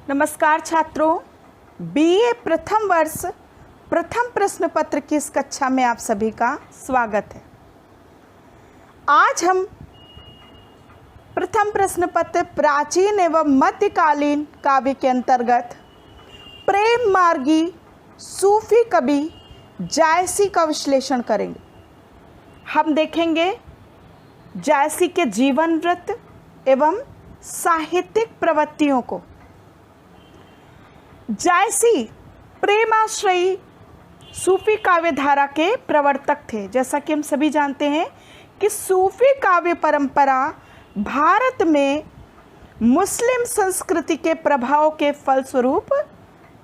नमस्कार छात्रों, बीए प्रथम वर्ष प्रथम प्रश्न पत्र की इस कक्षा में आप सभी का स्वागत है। आज हम प्रथम प्रश्न पत्र प्राचीन एवं मध्यकालीन काव्य के अंतर्गत प्रेम मार्गी सूफी कवि जायसी का विश्लेषण करेंगे। हम देखेंगे जायसी के जीवन वृत्त एवं साहित्यिक प्रवृत्तियों को। जायसी प्रेमाश्रयी सूफी काव्य धारा के प्रवर्तक थे। जैसा कि हम सभी जानते हैं कि सूफी काव्य परंपरा भारत में मुस्लिम संस्कृति के प्रभाव के फलस्वरूप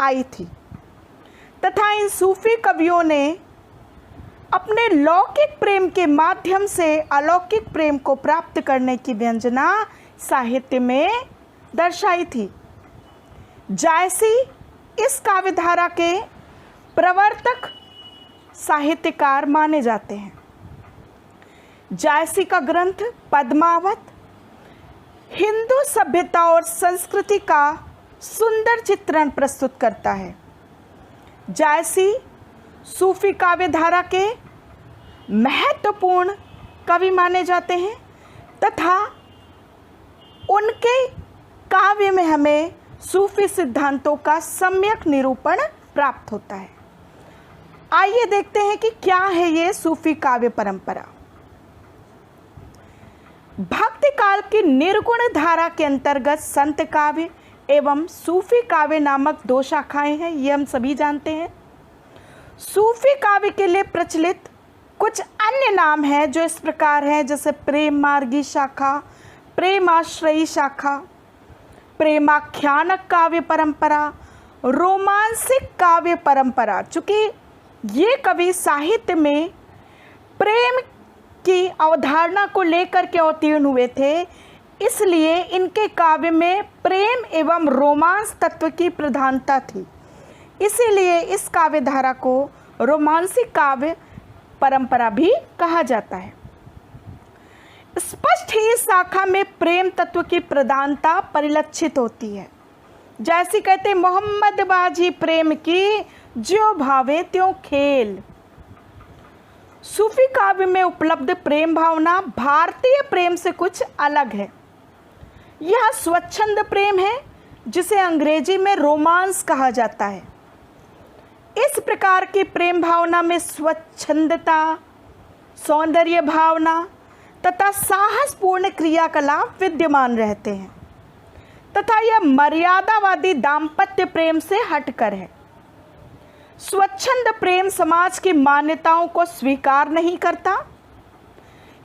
आई थी तथा इन सूफी कवियों ने अपने लौकिक प्रेम के माध्यम से अलौकिक प्रेम को प्राप्त करने की व्यंजना साहित्य में दर्शाई थी। जायसी इस काव्यधारा के प्रवर्तक साहित्यकार माने जाते हैं। जायसी का ग्रंथ पद्मावत हिंदू सभ्यता और संस्कृति का सुंदर चित्रण प्रस्तुत करता है। जायसी सूफी काव्यधारा के महत्वपूर्ण कवि माने जाते हैं तथा उनके काव्य में हमें सूफी सिद्धांतों का सम्यक निरूपण प्राप्त होता है। आइए देखते हैं कि क्या है ये सूफी काव्य परंपरा। भक्ति काल की निर्गुण धारा के अंतर्गत संत काव्य एवं सूफी काव्य नामक दो शाखाएं हैं, ये हम सभी जानते हैं। सूफी काव्य के लिए प्रचलित कुछ अन्य नाम हैं जो इस प्रकार हैं, जैसे प्रेम मार्गी शाखा, प्रेमाश्रयी शाखा, प्रेमाख्यानक काव्य परंपरा, रोमांसिक काव्य परंपरा। चूँकि ये कवि साहित्य में प्रेम की अवधारणा को लेकर के अवतीर्ण हुए थे, इसलिए इनके काव्य में प्रेम एवं रोमांस तत्व की प्रधानता थी। इसीलिए इस काव्य धारा को रोमांसिक काव्य परंपरा भी कहा जाता है। स्पष्ट ही इस शाखा में प्रेम तत्व की प्रधानता परिलक्षित होती है। जैसे कहते मोहम्मद बाजी प्रेम की जो भावे त्यों खेल। सूफी काव्य में उपलब्ध प्रेम भावना भारतीय प्रेम से कुछ अलग है। यह स्वच्छंद प्रेम है जिसे अंग्रेजी में रोमांस कहा जाता है। इस प्रकार की प्रेम भावना में स्वच्छंदता, सौंदर्य भावना तथा साहसपूर्ण क्रियाकलाप विद्यमान रहते हैं तथा यह मर्यादावादी दाम्पत्य प्रेम से हटकर है। स्वच्छंद प्रेम समाज की मान्यताओं को स्वीकार नहीं करता।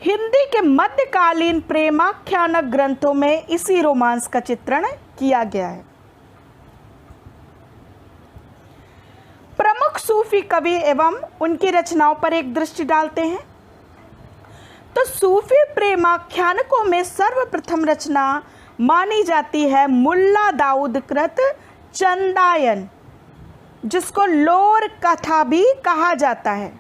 हिंदी के मध्यकालीन प्रेमाख्यानक ग्रंथों में इसी रोमांस का चित्रण किया गया है। प्रमुख सूफी कवि एवं उनकी रचनाओं पर एक दृष्टि डालते हैं तो सूफी प्रेमाख्यानकों में सर्वप्रथम रचना मानी जाती है मुल्ला दाऊद कृत चंदायन, जिसको लोर कथा भी कहा जाता है।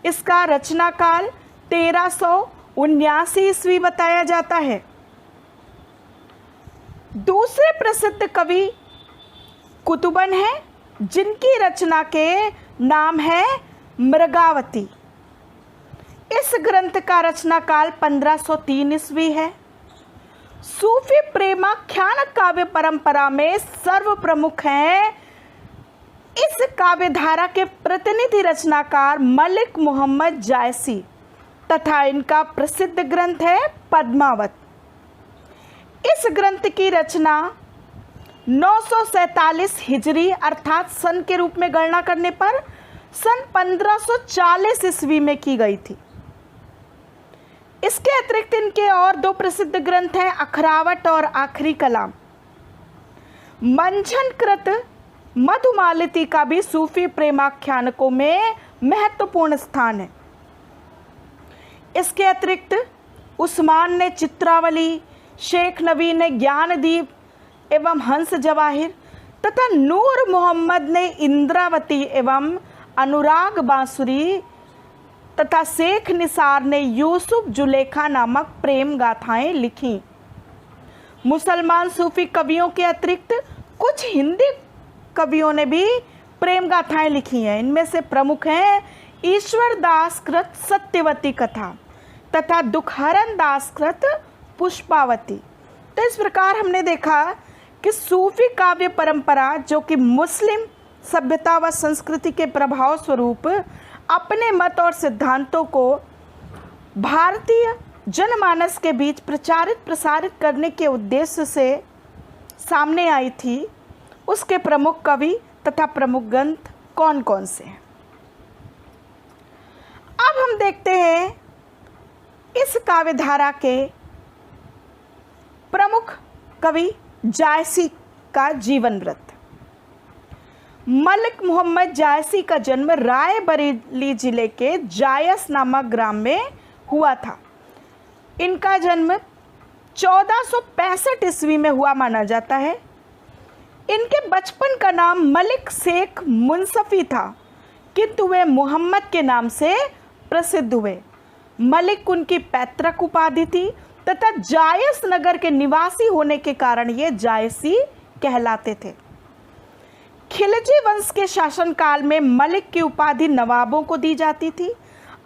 इसका रचना काल 1379 ईस्वी बताया जाता है। दूसरे प्रसिद्ध कवि कुतुबन हैं, जिनकी रचना के नाम है मृगावती। इस ग्रंथ का रचना काल 1503 ईस्वी है। सूफी प्रेमाख्यानक काव्य परंपरा में सर्व प्रमुख हैं इस काव्य धारा के प्रतिनिधि रचनाकार मलिक मोहम्मद जायसी तथा इनका प्रसिद्ध ग्रंथ है पद्मावत। इस ग्रंथ की रचना 947 हिजरी अर्थात सन के रूप में गणना करने पर सन 1540 ईस्वी में की गई थी। इसके अतिरिक्त इनके और दो प्रसिद्ध ग्रंथ हैं अखरावट और आखिरी कलाम। मंझन कृत मधुमालती का भी सूफी प्रेमाख्यानकों में महत्वपूर्ण स्थान है। इसके अतिरिक्त उस्मान ने चित्रावली, शेख नबी ने ज्ञानदीप एवं हंस जवाहिर तथा नूर मोहम्मद ने इंद्रावती एवं अनुराग बांसुरी तथा शेख निसार ने यूसुफ जुलेखा नामक प्रेम गाथाएं लिखी। मुसलमान सूफी कवियों के अतिरिक्त कुछ हिंदी कवियों ने भी प्रेम गाथाएं लिखी हैं। इनमें से प्रमुख हैं ईश्वर दास कृत सत्यवती कथा तथा दुखहरण दास कृत पुष्पावती। तो इस प्रकार हमने देखा कि सूफी काव्य परंपरा, जो कि मुस्लिम सभ्यता व संस्कृति के प्रभाव स्वरूप अपने मत और सिद्धांतों को भारतीय जनमानस के बीच प्रचारित प्रसारित करने के उद्देश्य से सामने आई थी, उसके प्रमुख कवि तथा प्रमुख ग्रंथ कौन कौन से हैं। अब हम देखते हैं इस काव्य धारा के प्रमुख कवि जायसी का जीवन वृत्त। मलिक मोहम्मद जायसी का जन्म रायबरेली जिले के जायस नामक ग्राम में हुआ था। इनका जन्म 1465 ईस्वी में हुआ माना जाता है। इनके बचपन का नाम मलिक शेख मुंसफी था, किंतु वे मोहम्मद के नाम से प्रसिद्ध हुए। मलिक उनकी पैतृक उपाधि थी तथा जायस नगर के निवासी होने के कारण ये जायसी कहलाते थे। खिलजी वंश के शासनकाल में मलिक की उपाधि नवाबों को दी जाती थी,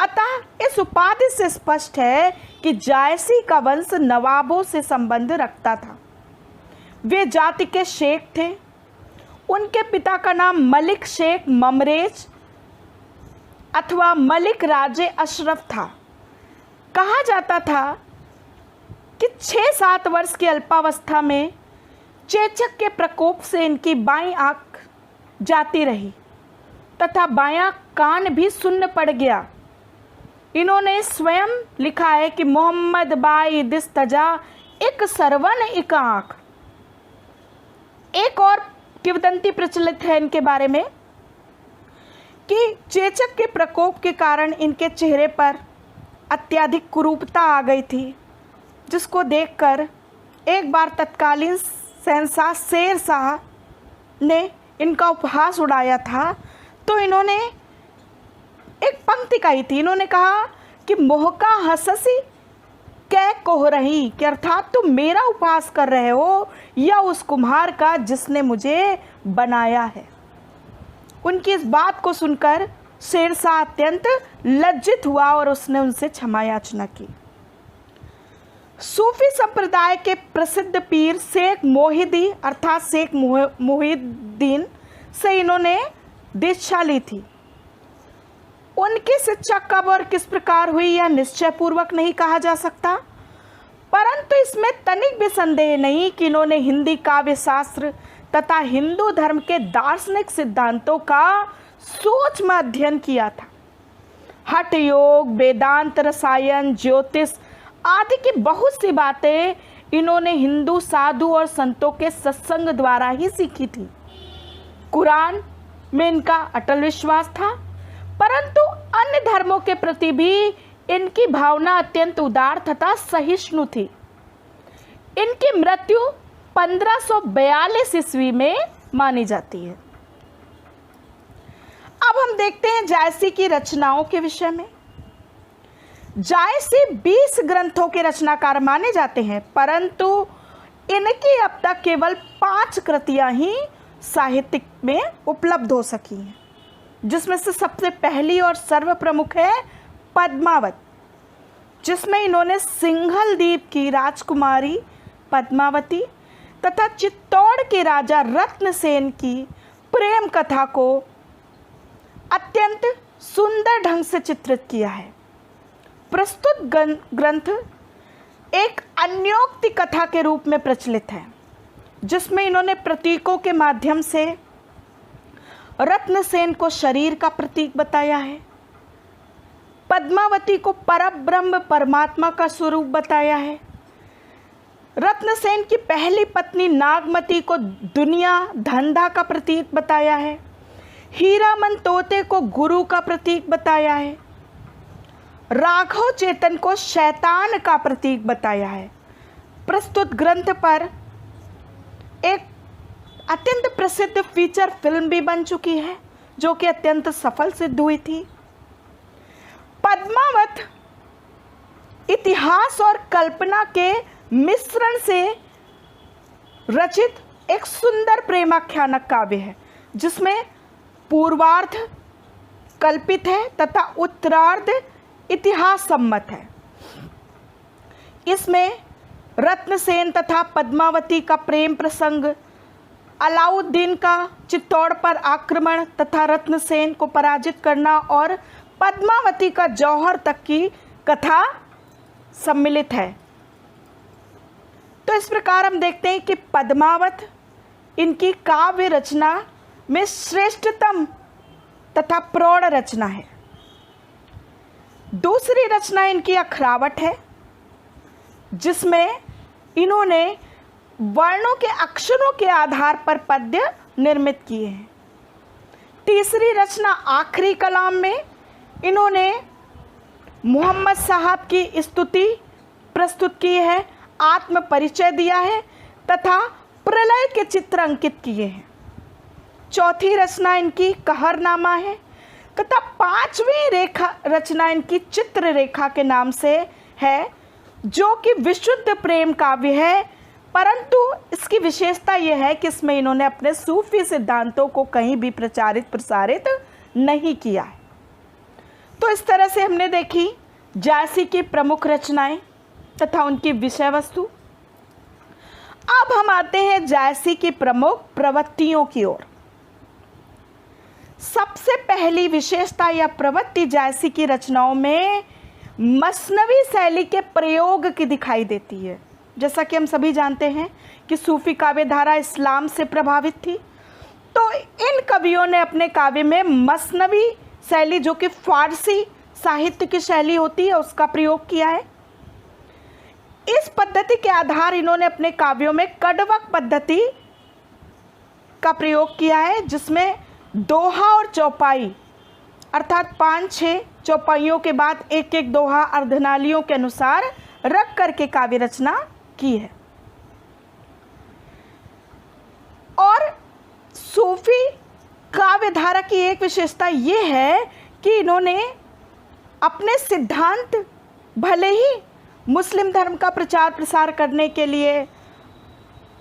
अतः इस उपाधि से स्पष्ट है कि जायसी का वंश नवाबों से संबंध रखता था। वे जाति के शेख थे। उनके पिता का नाम मलिक शेख ममरेज अथवा मलिक राजे अशरफ था। कहा जाता था कि 6-7 वर्ष की अल्पावस्था में चेचक के प्रकोप से इनकी बाईं आंख जाती रही तथा बायां कान भी सुन्न पड़ गया। इन्होंने स्वयं लिखा है कि मोहम्मद बाई दिस तजा एक सरवन एक आंख। एक और किंवदंती प्रचलित है इनके बारे में कि चेचक के प्रकोप के कारण इनके चेहरे पर अत्यधिक कुरूपता आ गई थी, जिसको देखकर एक बार तत्कालीन शहंशाह शेर शाह ने इनका उपहास उड़ाया था। तो इन्होंने एक पंक्ति कही थी। इन्होंने कहा कि मोह का हंससी कै कोह रही, कि अर्थात तुम मेरा उपहास कर रहे हो या उस कुम्हार का जिसने मुझे बनाया है। उनकी इस बात को सुनकर शेरशाह अत्यंत लज्जित हुआ और उसने उनसे क्षमा याचना की। सूफी संप्रदाय के प्रसिद्ध पीर शेख मोहिदी अर्थात शेख मोहिद्दीन से इन्होंने दीक्षा ली थी। उनकी शिक्षा कब और किस प्रकार हुई यह निश्चय पूर्वक नहीं कहा जा सकता, परंतु इसमें तनिक भी संदेह नहीं कि इन्होंने हिंदी काव्य शास्त्र तथा हिंदू धर्म के दार्शनिक सिद्धांतों का सूक्ष्म अध्ययन किया था। हठ योग, वेदांत, रसायन, ज्योतिष आदि की बहुत सी बातें इन्होंने हिंदू साधु और संतों के सत्संग द्वारा ही सीखी थी। कुरान में इनका अटल विश्वास था, परंतु अन्य धर्मों के प्रति भी इनकी भावना अत्यंत उदार तथा सहिष्णु थी। इनकी मृत्यु 1542 ईस्वी में मानी जाती है। अब हम देखते हैं जायसी की रचनाओं के विषय में। जायसी 20 ग्रंथों के रचनाकार माने जाते हैं, परंतु इनकी अब तक केवल 5 कृतियां ही साहित्य में उपलब्ध हो सकी हैं, जिसमें से सबसे पहली और सर्वप्रमुख है पद्मावत, जिसमें इन्होंने सिंघल द्वीप की राजकुमारी पद्मावती तथा चित्तौड़ के राजा रत्नसेन की प्रेम कथा को अत्यंत सुंदर ढंग से चित्रित किया है। प्रस्तुत ग्रंथ एक अन्योक्ति कथा के रूप में प्रचलित है, जिसमें इन्होंने प्रतीकों के माध्यम से रत्नसेन को शरीर का प्रतीक बताया है, पद्मावती को परब्रह्म परमात्मा का स्वरूप बताया है, रत्नसेन की पहली पत्नी नागमती को दुनिया धंधा का प्रतीक बताया है, हीरामन तोते को गुरु का प्रतीक बताया है, राघव चेतन को शैतान का प्रतीक बताया है। प्रस्तुत ग्रंथ पर एक अत्यंत प्रसिद्ध फीचर फिल्म भी बन चुकी है, जो कि अत्यंत सफल सिद्ध हुई थी। पद्मावत इतिहास और कल्पना के मिश्रण से रचित एक सुंदर प्रेमाख्यानक काव्य है जिसमें पूर्वार्ध कल्पित है तथा उत्तरार्ध इतिहास सम्मत है। इसमें रत्नसेन तथा पद्मावती का प्रेम प्रसंग, अलाउद्दीन का चित्तौड़ पर आक्रमण तथा रत्नसेन को पराजित करना और पद्मावती का जौहर तक की कथा सम्मिलित है। तो इस प्रकार हम देखते हैं कि पद्मावत इनकी काव्य रचना में श्रेष्ठतम तथा प्रौढ़ रचना है। दूसरी रचना इनकी अखरावट है जिसमें इन्होंने वर्णों के अक्षरों के आधार पर पद्य निर्मित किए हैं। तीसरी रचना आखिरी कलाम में इन्होंने मोहम्मद साहब की स्तुति प्रस्तुत की है, आत्म परिचय दिया है तथा प्रलय के चित्र अंकित किए हैं। चौथी रचना इनकी कहरनामा है तथा पांचवी रचना इनकी चित्र रेखा के नाम से है, जो कि विशुद्ध प्रेम काव्य है, परंतु इसकी विशेषता यह है कि इसमें इन्होंने अपने सूफी सिद्धांतों को कहीं भी प्रचारित प्रसारित नहीं किया है। तो इस तरह से हमने देखी जायसी की प्रमुख रचनाएं तथा उनकी विषय वस्तु। अब हम आते हैं जायसी की प्रमुख प्रवृत्तियों की ओर। सबसे पहली विशेषता या प्रवृत्ति जायसी की रचनाओं में मसनवी शैली के प्रयोग की दिखाई देती है। जैसा कि हम सभी जानते हैं कि सूफी काव्य धारा इस्लाम से प्रभावित थी, तो इन कवियों ने अपने काव्य में मसनवी शैली, जो कि फारसी साहित्य की शैली होती है, उसका प्रयोग किया है। इस पद्धति के आधार इन्होंने अपने काव्यों में कड़वक पद्धति का प्रयोग किया है, जिसमें दोहा और चौपाई अर्थात 5-6 चौपाइयों के बाद एक एक दोहा अर्धनालियों के अनुसार रख करके काव्य रचना की है। और सूफी काव्य धारा की एक विशेषता ये है कि इन्होंने अपने सिद्धांत भले ही मुस्लिम धर्म का प्रचार प्रसार करने के लिए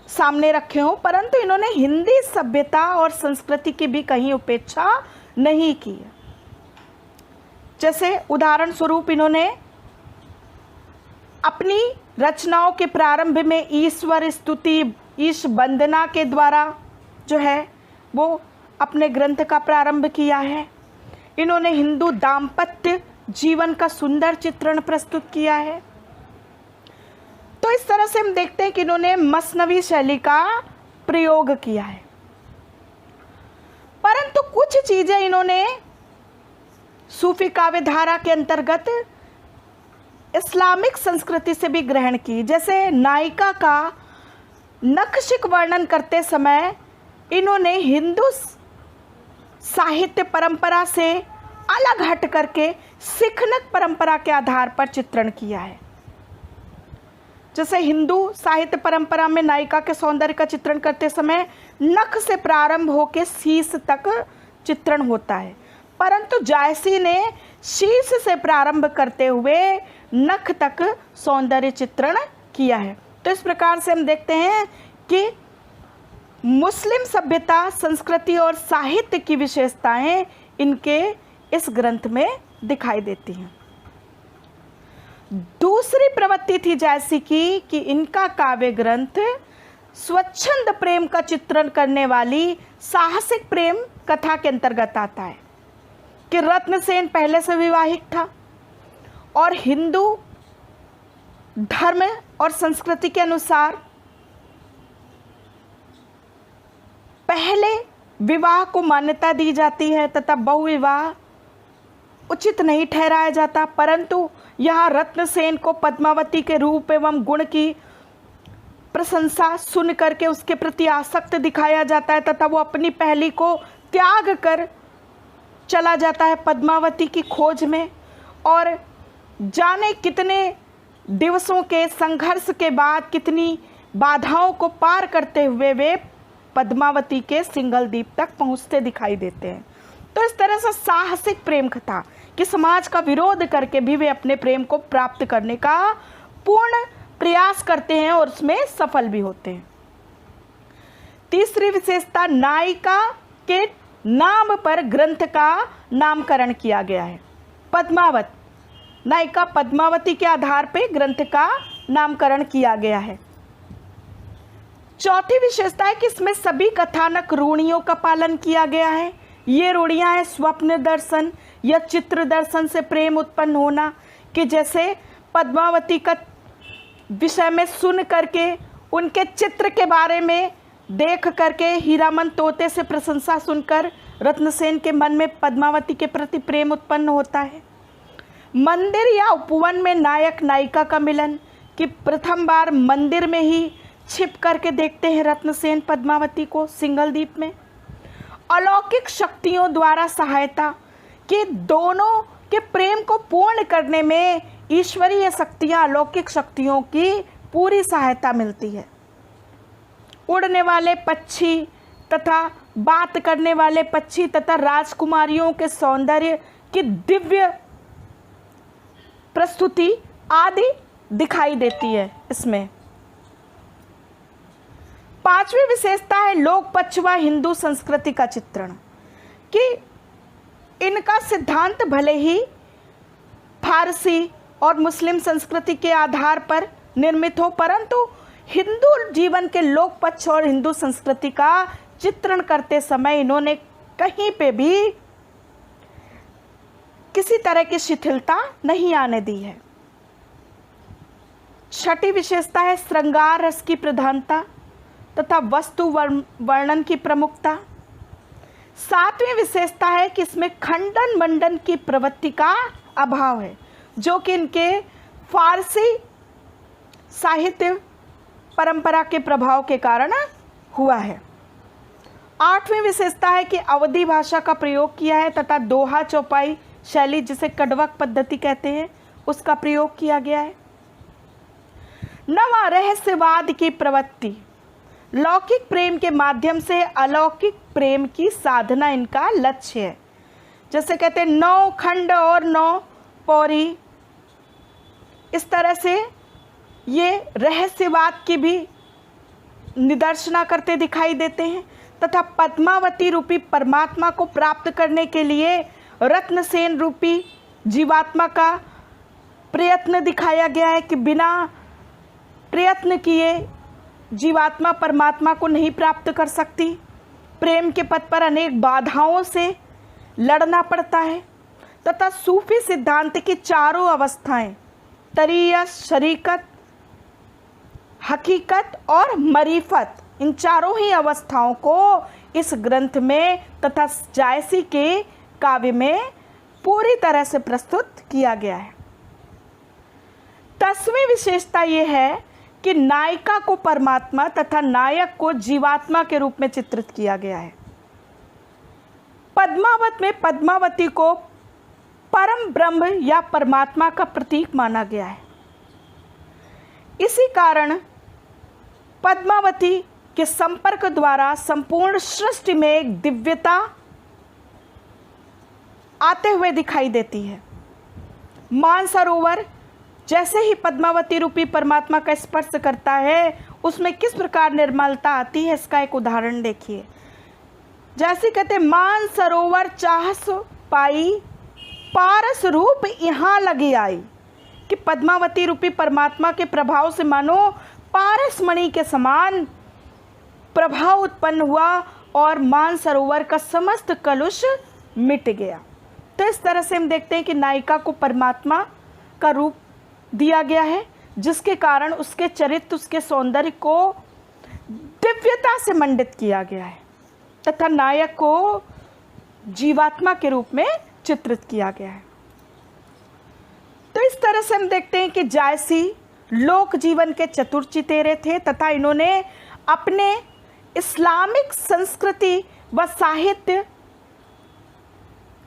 सामने रखे हों, परंतु इन्होंने हिंदी सभ्यता और संस्कृति की भी कहीं उपेक्षा नहीं की है। जैसे उदाहरण स्वरूप इन्होंने अपनी रचनाओं के प्रारंभ में ईश्वर स्तुति, ईश वंदना के द्वारा जो है वो अपने ग्रंथ का प्रारंभ किया है। इन्होंने हिंदू दाम्पत्य जीवन का सुंदर चित्रण प्रस्तुत किया है। तो इस तरह से हम देखते हैं कि इन्होंने मसनवी शैली का प्रयोग किया है, परंतु कुछ चीजें इन्होंने सूफी काव्य धारा के अंतर्गत इस्लामिक संस्कृति से भी ग्रहण की। जैसे नायिका का नक्शिक वर्णन करते समय इन्होंने हिंदू साहित्य परंपरा से अलग हट करके सिखनक परंपरा के आधार पर चित्रण किया है। जैसे हिंदू साहित्य परंपरा में नायिका के सौंदर्य का चित्रण करते समय नख से प्रारंभ होकर शीश तक चित्रण होता है, परंतु जायसी ने शीश से प्रारंभ करते हुए नख तक सौंदर्य चित्रण किया है। तो इस प्रकार से हम देखते हैं कि मुस्लिम सभ्यता, संस्कृति और साहित्य की विशेषताएं इनके इस ग्रंथ में दिखाई देती हैं। दूसरी प्रवृत्ति थी जायसी की कि इनका काव्य ग्रंथ स्वच्छंद प्रेम का चित्रण करने वाली साहसिक प्रेम कथा के अंतर्गत आता है कि रत्नसेन पहले से विवाहित था और हिंदू धर्म और संस्कृति के अनुसार पहले विवाह को मान्यता दी जाती है तथा बहुविवाह उचित नहीं ठहराया जाता, परंतु यहाँ रत्नसेन को पद्मावती के रूप एवं गुण की प्रशंसा सुन करके उसके प्रति आसक्त दिखाया जाता है तथा वो अपनी पहली को त्याग कर चला जाता है पद्मावती की खोज में। और जाने कितने दिवसों के संघर्ष के बाद, कितनी बाधाओं को पार करते हुए वे पद्मावती के सिंगल द्वीप तक पहुँचते दिखाई देते हैं। तो इस तरह से साहसिक प्रेम कथा कि समाज का विरोध करके भी वे अपने प्रेम को प्राप्त करने का पूर्ण प्रयास करते हैं और उसमें सफल भी होते हैं। तीसरी विशेषता, नायिका के नाम पर ग्रंथ का नामकरण किया गया है। पद्मावत, नायिका पद्मावती के आधार पर ग्रंथ का नामकरण किया गया है। चौथी विशेषता है कि इसमें सभी कथानक रूढ़ियों का पालन किया गया है। ये रूढ़ियां हैं स्वप्न दर्शन या चित्र दर्शन से प्रेम उत्पन्न होना, कि जैसे पद्मावती का विषय में सुन करके, उनके चित्र के बारे में देख करके, हीरामन तोते से प्रशंसा सुनकर रत्नसेन के मन में पद्मावती के प्रति प्रेम उत्पन्न होता है। मंदिर या उपवन में नायक नायिका का मिलन, कि प्रथम बार मंदिर में ही छिप करके देखते हैं रत्नसेन पद्मावती को सिंघल द्वीप में। अलौकिक शक्तियों द्वारा सहायता, कि दोनों के प्रेम को पूर्ण करने में ईश्वरीय शक्तियां, अलौकिक शक्तियों की पूरी सहायता मिलती है। उड़ने वाले पक्षी तथा बात करने वाले पक्षी तथा राजकुमारियों के सौंदर्य की दिव्य प्रस्तुति आदि दिखाई देती है इसमें। पांचवी विशेषता है लोक पक्ष व हिंदू संस्कृति का चित्रण, कि इनका सिद्धांत भले ही फारसी और मुस्लिम संस्कृति के आधार पर निर्मित हो, परंतु हिंदू जीवन के लोक पक्ष और हिंदू संस्कृति का चित्रण करते समय इन्होंने कहीं पे भी किसी तरह की शिथिलता नहीं आने दी है। छठी विशेषता है श्रृंगार रस की प्रधानता तथा वस्तु वर्णन की प्रमुखता। सातवीं विशेषता है कि इसमें खंडन मंडन की प्रवृत्ति का अभाव है, जो कि इनके फारसी साहित्य परंपरा के प्रभाव के कारण हुआ है। आठवीं विशेषता है कि अवधी भाषा का प्रयोग किया है तथा दोहा चौपाई शैली, जिसे कड़वक पद्धति कहते हैं, उसका प्रयोग किया गया है। नवा रहस्यवाद की प्रवृत्ति, लौकिक प्रेम के माध्यम से अलौकिक प्रेम की साधना इनका लक्ष्य है। जैसे कहते हैं 9 खंड और 9 पौरी, इस तरह से ये रहस्यवाद की भी निदर्शना करते दिखाई देते हैं तथा पद्मावती रूपी परमात्मा को प्राप्त करने के लिए रत्नसेन रूपी जीवात्मा का प्रयत्न दिखाया गया है, कि बिना प्रयत्न किए जीवात्मा परमात्मा को नहीं प्राप्त कर सकती। प्रेम के पथ पर अनेक बाधाओं से लड़ना पड़ता है तथा सूफी सिद्धांत की चारों अवस्थाएं, तरीयत, शरीकत, हकीकत और मरीफत, इन चारों ही अवस्थाओं को इस ग्रंथ में तथा जायसी के काव्य में पूरी तरह से प्रस्तुत किया गया है। 10वीं विशेषता यह है कि नायिका को परमात्मा तथा नायक को जीवात्मा के रूप में चित्रित किया गया है। पद्मावत में पद्मावती को परम ब्रह्म या परमात्मा का प्रतीक माना गया है। इसी कारण पद्मावती के संपर्क द्वारा संपूर्ण सृष्टि में एक दिव्यता आते हुए दिखाई देती है। मानसरोवर जैसे ही पद्मावती रूपी परमात्मा का स्पर्श करता है, उसमें किस प्रकार निर्मलता आती है, इसका एक उदाहरण देखिए। जैसे कहते मानसरोवर चाहस पाई, पारस रूप यहाँ लगी आई, कि पद्मावती रूपी परमात्मा के प्रभाव से मानो पारस मणि के समान प्रभाव उत्पन्न हुआ और मानसरोवर का समस्त कलुष मिट गया। तो इस तरह से हम देखते हैं कि नायिका को परमात्मा का रूप दिया गया है, जिसके कारण उसके चरित्र, उसके सौंदर्य को दिव्यता से मंडित किया गया है तथा नायक को जीवात्मा के रूप में चित्रित किया गया है। तो इस तरह से हम देखते हैं कि जायसी लोक जीवन के चतुर चितेरे थे तथा इन्होंने अपने इस्लामिक संस्कृति व साहित्य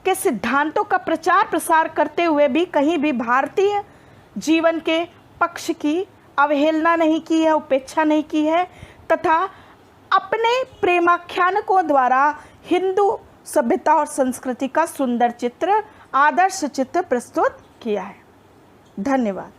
के सिद्धांतों का प्रचार प्रसार करते हुए भी कहीं भी भारतीय जीवन के पक्ष की अवहेलना नहीं की है, उपेक्षा नहीं की है तथा अपने प्रेमाख्यानकों द्वारा हिंदू सभ्यता और संस्कृति का सुंदर चित्र, आदर्श चित्र प्रस्तुत किया है। धन्यवाद।